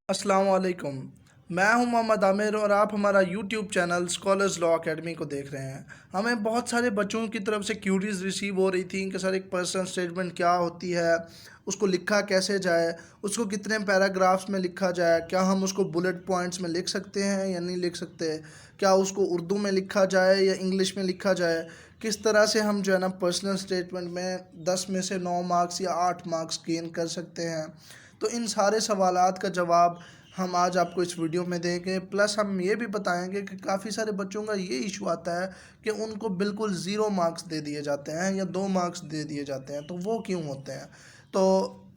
अस्सलाम वालेकुम। मैं हूं मोहम्मद आमिर और आप हमारा YouTube channel scholars law academy को देख रहे हैं। हमें बहुत सारे बच्चों की तरफ से क्यूरीज रिसीव हो रही थी कि सर एक पर्सनल स्टेटमेंट क्या होती है, उसको लिखा कैसे जाए, उसको कितने पैराग्राफ्स में लिखा जाए, क्या हम उसको बुलेट पॉइंट्स में लिख सकते हैं या नहीं लिख सकते, क्या उसको उर्दू में लिखा जाए या इंग्लिश में लिखा जाए, किस तरह से हम जो है ना पर्सनल स्टेटमेंट में 10 में से 9 मार्क्स या 8 मार्क्स गेन कर सकते हैं। तो इन सारे सवालात का जवाब हम आज आपको इस वीडियो में देंगे। प्लस हम ये भी बताएंगे कि काफ़ी सारे बच्चों का ये इशू आता है कि उनको बिल्कुल ज़ीरो मार्क्स दे दिए जाते हैं या 2 मार्क्स दे दिए जाते हैं, तो वो क्यों होते हैं। तो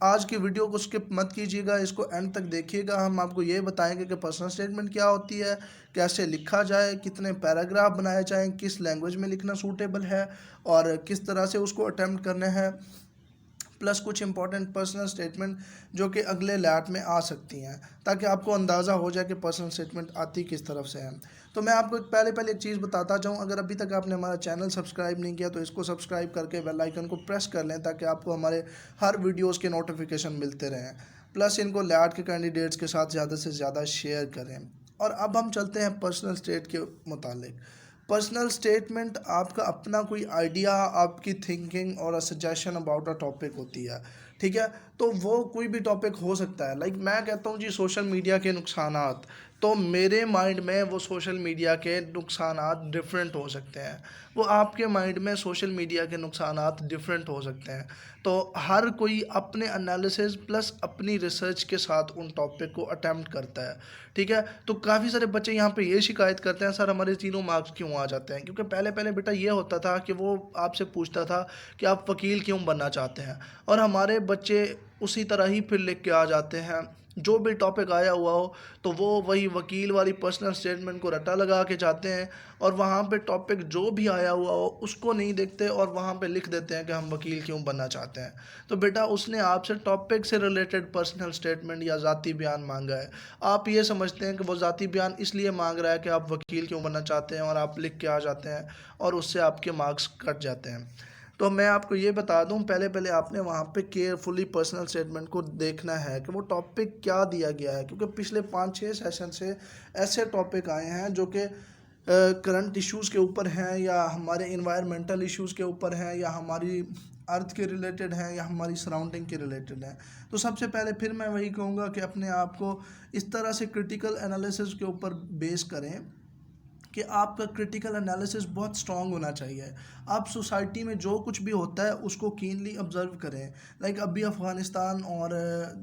आज की वीडियो को स्किप मत कीजिएगा, इसको एंड तक देखिएगा। हम आपको ये बताएंगे कि पर्सनल स्टेटमेंट क्या होती है, कैसे लिखा जाए, कितने पैराग्राफ बनाए जाएँ, किस लैंग्वेज में लिखना सूटेबल है और किस तरह से उसको अटेम्प्ट करना है। प्लस कुछ इंपॉर्टेंट पर्सनल स्टेटमेंट जो कि अगले लैट में आ सकती हैं, ताकि आपको अंदाज़ा हो जाए कि पर्सनल स्टेटमेंट आती किस तरफ से है। तो मैं आपको पहले एक चीज़ बताता जाऊँ, अगर अभी तक आपने हमारा चैनल सब्सक्राइब नहीं किया तो इसको सब्सक्राइब करके बेल आइकन को प्रेस कर लें, ताकि आपको हमारे हर वीडियोज़ के नोटिफिकेशन मिलते रहें। प्लस इनको लैट के कैंडिडेट्स के साथ ज़्यादा से ज़्यादा शेयर करें। और अब हम चलते हैं पर्सनल स्टेट के मुतालिक। पर्सनल स्टेटमेंट आपका अपना कोई आइडिया, आपकी थिंकिंग और a suggestion about a topic होती है। ठीक है, तो वो कोई भी टॉपिक हो सकता है। लाइक मैं कहता हूँ जी सोशल मीडिया के नुकसानात, तो मेरे माइंड में वो सोशल मीडिया के नुकसानात डिफरेंट हो सकते हैं, वो आपके माइंड में सोशल मीडिया के नुकसानात डिफरेंट हो सकते हैं। तो हर कोई अपने एनालिसिस प्लस अपनी रिसर्च के साथ उन टॉपिक को अटेम्प्ट करता है। ठीक है, तो काफ़ी सारे बच्चे यहाँ पे ये शिकायत करते हैं, सर हमारे 0 मार्क्स क्यों आ जाते हैं। क्योंकि पहले पहले बेटा ये होता था कि वो आपसे पूछता था कि आप वकील क्यों बनना चाहते हैं, और हमारे बच्चे उसी तरह ही फिर लिख के आ जाते हैं। जो भी टॉपिक आया हुआ हो तो वो वही वकील वाली पर्सनल स्टेटमेंट को रटा लगा के जाते हैं, और वहाँ पे टॉपिक जो भी आया हुआ हो उसको नहीं देखते और वहाँ पे लिख देते हैं कि हम वकील क्यों बनना चाहते हैं। तो बेटा उसने आपसे टॉपिक से रिलेटेड पर्सनल स्टेटमेंट या ज़ाती बयान मांगा है। आप ये समझते हैं कि वो ज़ाती बयान इसलिए मांग रहा है कि आप वकील क्यों बनना चाहते हैं, और आप लिख के आ जाते हैं और उससे आपके मार्क्स कट जाते हैं। तो मैं आपको ये बता दूं, पहले पहले आपने वहाँ पे केयरफुली पर्सनल स्टेटमेंट को देखना है कि वो टॉपिक क्या दिया गया है। क्योंकि पिछले 5-6 सेशन से ऐसे टॉपिक आए हैं जो कि करंट इश्यूज़ के ऊपर हैं, या हमारे इन्वायरमेंटल इश्यूज़ के ऊपर हैं, या हमारी अर्थ के रिलेटेड हैं, या हमारी सराउंडिंग के रिलेटेड हैं। तो सबसे पहले फिर मैं वही कहूँगा कि अपने आप को इस तरह से क्रिटिकल एनालिसिस के ऊपर बेस करें कि आपका क्रिटिकल एनालिसिस बहुत स्ट्रांग होना चाहिए। आप सोसाइटी में जो कुछ भी होता है उसको कीनली ऑब्ज़र्व करें। लाइक अभी अफ़गानिस्तान और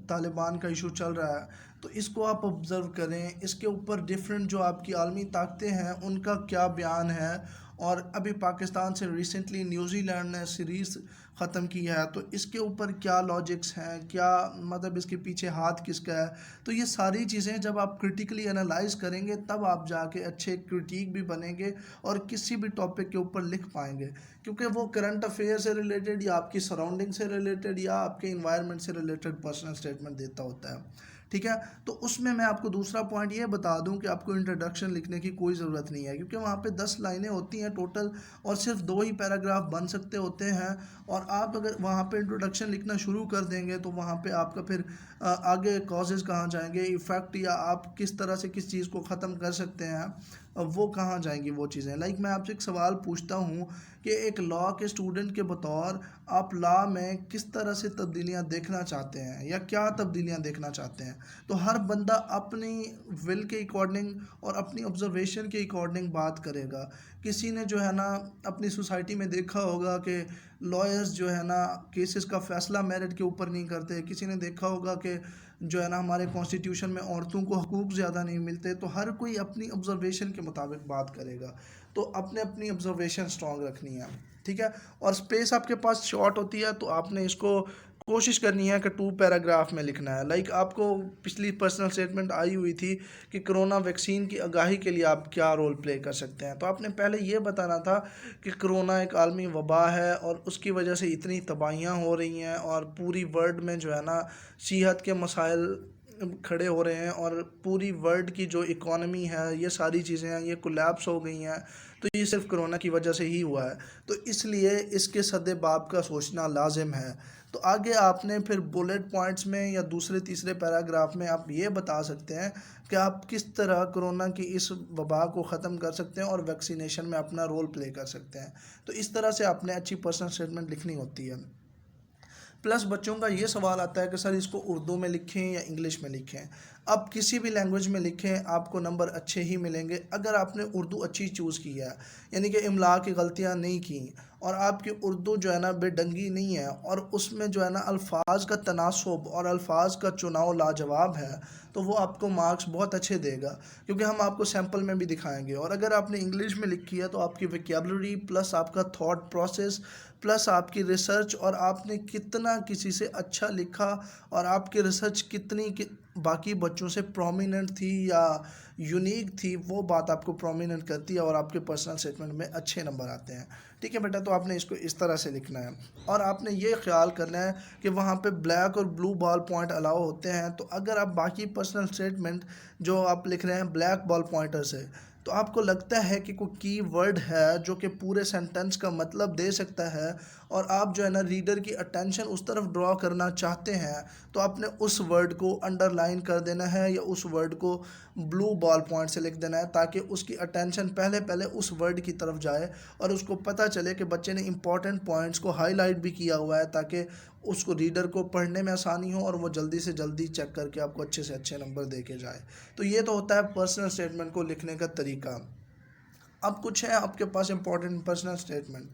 तालिबान का इशू चल रहा है, तो इसको आप ऑब्ज़र्व करें। इसके ऊपर डिफरेंट जो आपकी आलमी ताकतें हैं उनका क्या बयान है। और अभी पाकिस्तान से रिसेंटली न्यूजीलैंड ने सीरीज़ ख़त्म की है, तो इसके ऊपर क्या लॉजिक्स हैं, क्या मतलब इसके पीछे हाथ किसका है। तो ये सारी चीज़ें जब आप क्रिटिकली एनालाइज करेंगे तब आप जाके अच्छे क्रिटिक भी बनेंगे और किसी भी टॉपिक के ऊपर लिख पाएंगे। क्योंकि वो करंट अफेयर से रिलेटेड या आपकी सराउंडिंग से रिलेटेड या आपके इन्वायरमेंट से रिलेटेड पर्सनल स्टेटमेंट देता होता है। ठीक है, तो उसमें मैं आपको दूसरा पॉइंट ये बता दूं कि आपको इंट्रोडक्शन लिखने की कोई ज़रूरत नहीं है, क्योंकि वहाँ पे 10 लाइनें होती हैं टोटल, और सिर्फ 2 ही पैराग्राफ बन सकते होते हैं। और आप अगर वहाँ पे इंट्रोडक्शन लिखना शुरू कर देंगे तो वहाँ पे आपका फिर आगे कॉजेज़ कहाँ जाएंगे, इफ़ेक्ट, या आप किस तरह से किस चीज़ को ख़त्म कर सकते हैं, वो कहाँ जाएंगी वो चीज़ें। लाइक मैं आपसे एक सवाल पूछता हूँ कि एक लॉ के स्टूडेंट के बतौर आप लॉ में किस तरह से तब्दीलियाँ देखना चाहते हैं, या क्या तब्दीलियाँ देखना चाहते हैं। तो हर बंदा अपनी विल के अकॉर्डिंग और अपनी ऑब्जर्वेशन के अकॉर्डिंग बात करेगा। किसी ने जो है ना अपनी सोसाइटी में देखा होगा कि लॉयर्स जो है ना केसेस का फ़ैसला मेरिट के ऊपर नहीं करते। किसी ने देखा होगा कि जो है ना हमारे कॉन्स्टिट्यूशन में औरतों को हकूक़ ज़्यादा नहीं मिलते। तो हर कोई अपनी ऑब्जर्वेशन के मुताबिक बात करेगा। तो अपने अपनी ऑब्जर्वेशन स्ट्रॉन्ग रखनी है। ठीक है, और स्पेस आपके पास शॉर्ट होती है, तो आपने इसको कोशिश करनी है कि 2 पैराग्राफ में लिखना है। लाइक आपको पिछली पर्सनल स्टेटमेंट आई हुई थी कि कोरोना वैक्सीन की आगाही के लिए आप क्या रोल प्ले कर सकते हैं। तो आपने पहले ये बताना था कि कोरोना एक आलमी वबा है और उसकी वजह से इतनी तबाहियाँ हो रही हैं, और पूरी वर्ल्ड में जो है ना सेहत के मसाइल खड़े हो रहे हैं और पूरी वर्ल्ड की जो इकॉनमी है, ये सारी चीज़ें हैं, ये कोलैप्स हो गई हैं। तो ये सिर्फ कोरोना की वजह से ही हुआ है। तो इसलिए इसके सद्देबाब का सोचना लाजिम है। तो आगे आपने फिर बुलेट पॉइंट्स में या दूसरे तीसरे पैराग्राफ में आप ये बता सकते हैं कि आप किस तरह कोरोना की इस वबा को ख़त्म कर सकते हैं और वैक्सीनेशन में अपना रोल प्ले कर सकते हैं। तो इस तरह से आपने अच्छी पर्सनल स्टेटमेंट लिखनी होती है। प्लस बच्चों का ये सवाल आता है कि सर इसको उर्दू में लिखें या इंग्लिश में लिखें। अब किसी भी लैंग्वेज में लिखें, आपको नंबर अच्छे ही मिलेंगे अगर आपने उर्दू अच्छी चूज़ की है, यानी कि इमला की गलतियाँ नहीं की और आपकी उर्दू जो है ना बेढंगी नहीं है और उसमें जो है ना अल्फाज का तनासुब और अल्फाज का चुनाव लाजवाब है, तो वो आपको मार्क्स बहुत अच्छे देगा, क्योंकि हम आपको सैम्पल में भी दिखाएंगे। और अगर आपने इंग्लिश में लिखी है तो आपकी वोकैबुलरी प्लस आपका थॉट प्रोसेस प्लस आपकी रिसर्च और आपने कितना किसी से अच्छा लिखा और आपकी रिसर्च कितनी बाकी बच्चों से प्रोमिनेंट थी या यूनिक थी, वो बात आपको प्रोमिनेंट करती है और आपके पर्सनल स्टेटमेंट में अच्छे नंबर आते हैं। ठीक है बेटा, तो आपने इसको इस तरह से लिखना है और आपने ये ख्याल करना है कि वहाँ पे ब्लैक और ब्लू बॉल पॉइंट अलाउ होते हैं। तो अगर आप बाकी पर्सनल स्टेटमेंट जो आप लिख रहे हैं ब्लैक बॉल पॉइंटर से, तो आपको लगता है कि कोई की वर्ड है जो कि पूरे सेंटेंस का मतलब दे सकता है और आप जो है ना रीडर की अटेंशन उस तरफ ड्रॉ करना चाहते हैं, तो आपने उस वर्ड को अंडरलाइन कर देना है या उस वर्ड को ब्लू बॉल पॉइंट से लिख देना है, ताकि उसकी अटेंशन पहले पहले उस वर्ड की तरफ जाए और उसको पता चले कि बच्चे ने इंपॉर्टेंट पॉइंट्स को हाईलाइट भी किया हुआ है, ताकि उसको रीडर को पढ़ने में आसानी हो और वो जल्दी से जल्दी चेक करके आपको अच्छे से अच्छे नंबर दे के जाए। तो ये तो होता है पर्सनल स्टेटमेंट को लिखने का तरीका। अब कुछ है आपके पास इंपॉर्टेंट पर्सनल स्टेटमेंट।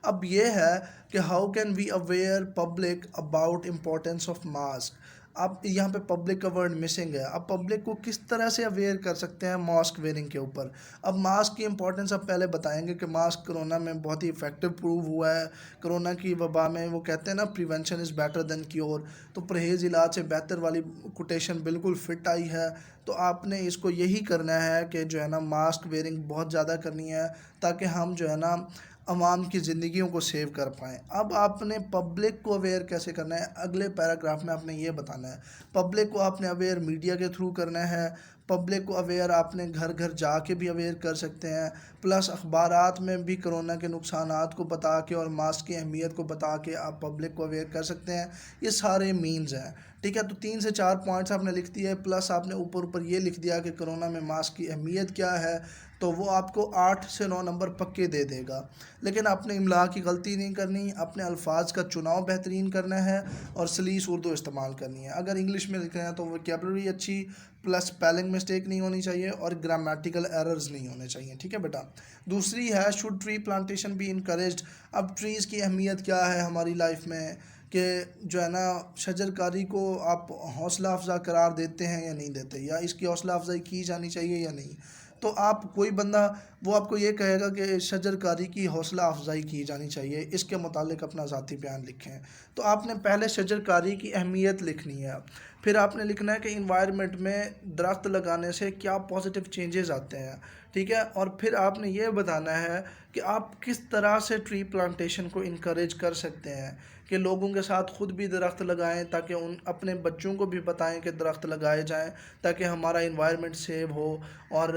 अब ये है कि how can we aware public about importance of mask. अब यहाँ पे पब्लिक का वर्ड मिसिंग है। अब पब्लिक को किस तरह से अवेयर कर सकते हैं मास्क वेयरिंग के ऊपर। अब मास्क की इंपॉर्टेंस अब पहले बताएंगे कि मास्क कोरोना में बहुत ही इफेक्टिव प्रूव हुआ है। कोरोना की वबा में वो कहते हैं ना prevention is better than cure, तो परहेज़ इलाज से बेहतर वाली कोटेशन बिल्कुल फिट आई है। तो आपने इसको यही करना है कि जो है ना मास्क वेयरिंग बहुत ज़्यादा करनी है, ताकि हम जो है ना आवाम की ज़िंदगियों को सेव कर पाएँ। अब आपने पब्लिक को अवेयर कैसे करना है, अगले पैराग्राफ में आपने ये बताना है। पब्लिक को आपने अवेयर मीडिया के थ्रू करना है, पब्लिक को अवेयर आपने घर घर जाके भी अवेयर कर सकते हैं, प्लस अखबारात में भी कोरोना के नुकसानात को बता के और मास्क की अहमियत को बता के आप पब्लिक को अवेयर कर सकते हैं। ये सारे मीन्स हैं। ठीक है, तो 3 से 4 पॉइंट्स आपने लिख दिए, प्लस आपने ऊपर ऊपर ये लिख दिया कि कोरोना में मास्क की अहमियत क्या है, तो वो आपको 8 से 9 नंबर पक्के दे देगा। लेकिन आपने इमला की गलती नहीं करनी, अपने अल्फाज का चुनाव बेहतरीन करना है और सलीस उर्दू इस्तेमाल करनी है। अगर इंग्लिश में लिख रहे हैं तो वोकैबुलरी अच्छी, प्लस स्पेलिंग मिस्टेक नहीं होनी चाहिए और ग्रामेटिकल एरर्स नहीं होने चाहिए। ठीक है बेटा। दूसरी है should tree plantation be encouraged. अब ट्रीज़ की अहमियत क्या है हमारी लाइफ में, कि जो है ना शजरकारी को आप हौसला अफजा करार देते हैं या नहीं देते, या इसकी हौसला अफजाई की जानी चाहिए या नहीं। तो आप कोई बंदा वो आपको ये कहेगा कि शजरकारी की हौसला अफजाई की जानी चाहिए, इसके मुतालिक अपना ज़ाती बयान लिखें। तो आपने पहले शजरकारी की अहमियत लिखनी है, फिर आपने लिखना है कि इन्वायरमेंट में दरख्त लगाने से क्या पॉजिटिव चेंजेस आते हैं। ठीक है, और फिर आपने ये बताना है कि आप किस तरह से ट्री प्लांटेशन को इनक्रेज कर सकते हैं, कि लोगों के साथ ख़ुद भी दरख्त लगाएं, ताकि उन अपने बच्चों को भी बताएं कि दरख्त लगाए जाएं, ताकि हमारा इन्वायरमेंट सेव हो। और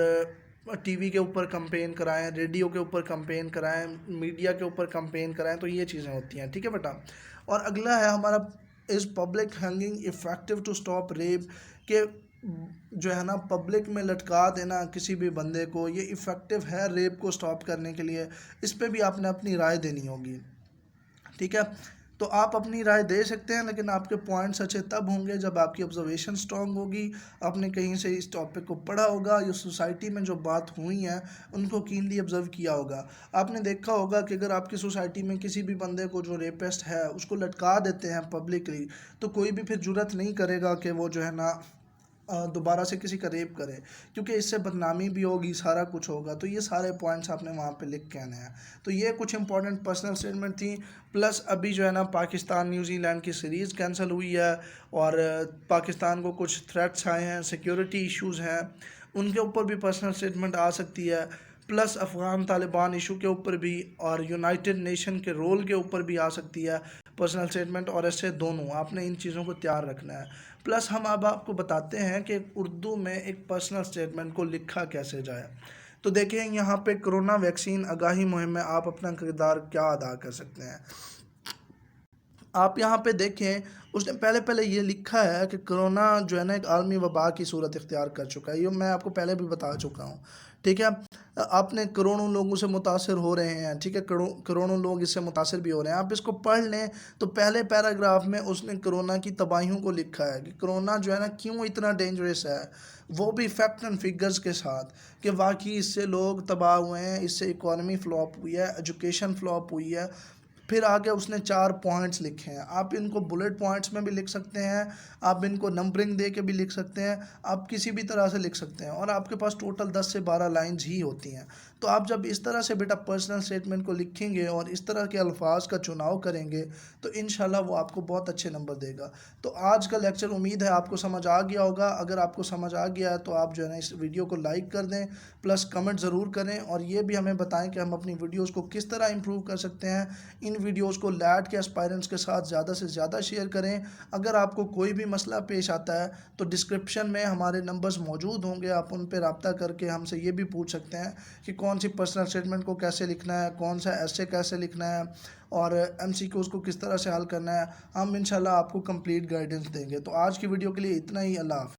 टीवी के ऊपर कंपेन कराएं, रेडियो के ऊपर कंपेन कराएं, मीडिया के ऊपर कंपेन कराएं, तो ये चीज़ें होती हैं। ठीक है बेटा। और अगला है हमारा is public hanging effective to stop rape, के जो है ना पब्लिक में लटका देना किसी भी बंदे को, ये इफ़ेक्टिव है रेप को स्टॉप करने के लिए। इस पे भी आपने अपनी राय देनी होगी। ठीक है, तो आप अपनी राय दे सकते हैं, लेकिन आपके पॉइंट्स अच्छे तब होंगे जब आपकी ऑब्जर्वेशन स्ट्रांग होगी, आपने कहीं से इस टॉपिक को पढ़ा होगा, या सोसाइटी में जो बात हुई हैं उनको कीनली ऑब्जर्व किया होगा। आपने देखा होगा कि अगर आपकी सोसाइटी में किसी भी बंदे को जो रेपिस्ट है उसको लटका देते हैं पब्लिकली, तो कोई भी फिर जुर्रत नहीं करेगा कि वो जो है ना दोबारा से किसी का रेप करे, क्योंकि इससे बदनामी भी होगी, सारा कुछ होगा। तो ये सारे पॉइंट्स आपने वहाँ पे लिख के आने हैं। तो ये कुछ इंपॉर्टेंट पर्सनल स्टेटमेंट थी। प्लस अभी जो है ना पाकिस्तान न्यूजीलैंड की सीरीज़ कैंसिल हुई है और पाकिस्तान को कुछ थ्रेट्स आए हैं, सिक्योरिटी इश्यूज़ हैं, उनके ऊपर भी पर्सनल स्टेटमेंट आ सकती है। प्लस अफ़गान तालिबान इशू के ऊपर भी और यूनाइटेड नेशन के रोल के ऊपर भी आ सकती है पर्सनल स्टेटमेंट, और ऐसे दोनों आपने इन चीज़ों को तैयार रखना है। प्लस हम अब आपको बताते हैं कि उर्दू में एक पर्सनल स्टेटमेंट को लिखा कैसे जाए। तो देखें यहाँ पे कोरोना वैक्सीन आगाही मुहिम में आप अपना किरदार क्या अदा कर सकते हैं। आप यहाँ पे देखें, उसने पहले पहले ये लिखा है कि कोरोना जो है ना एक आलमी वबा की सूरत इख्तियार कर चुका है। ये मैं आपको पहले भी बता चुका हूँ, ठीक है। आपने करोड़ों लोगों से मुतासिर हो रहे हैं, ठीक है, करोड़ों लोग इससे मुतासिर भी हो रहे हैं। आप इसको पढ़ लें तो पहले पैराग्राफ में उसने कोरोना की तबाहियों को लिखा है कि कोरोना जो है ना क्यों इतना डेंजरस है, वो भी फैक्ट एंड फिगर्स के साथ कि वाकई इससे लोग तबाह हुए हैं, इससे इकॉनमी फ्लॉप हुई है, एजुकेशन फ्लॉप हुई है। फिर आगे उसने 4 पॉइंट्स लिखे हैं। आप इनको बुलेट पॉइंट्स में भी लिख सकते हैं, आप इनको नंबरिंग दे के भी लिख सकते हैं, आप किसी भी तरह से लिख सकते हैं, और आपके पास टोटल 10 से 12 लाइंस ही होती हैं। तो आप जब इस तरह से बेटा पर्सनल स्टेटमेंट को लिखेंगे और इस तरह के अल्फाज का चुनाव करेंगे तो इंशाल्लाह वो आपको बहुत अच्छे नंबर देगा। तो आज का लेक्चर उम्मीद है आपको समझ आ गया होगा। अगर आपको समझ आ गया है तो आप जो है ना इस वीडियो को लाइक कर दें, प्लस कमेंट ज़रूर करें, और ये भी हमें बताएं कि हम अपनी वीडियोज़ को किस तरह इम्प्रूव कर सकते हैं। इन वीडियोस को लैट के एस्पायरेंट्स के साथ ज़्यादा से ज़्यादा शेयर करें। अगर आपको कोई भी मसला पेश आता है तो डिस्क्रिप्शन में हमारे नंबर्स मौजूद होंगे, आप उन पर रब्ता करके हमसे ये भी पूछ सकते हैं कि कौन सी पर्सनल स्टेटमेंट को कैसे लिखना है, कौन सा ऐसे कैसे लिखना है, और MCQs को किस तरह से हल करना है। हम इंशाल्लाह आपको कंप्लीट गाइडेंस देंगे। तो आज की वीडियो के लिए इतना ही। अल्लाह हाफ़िज़।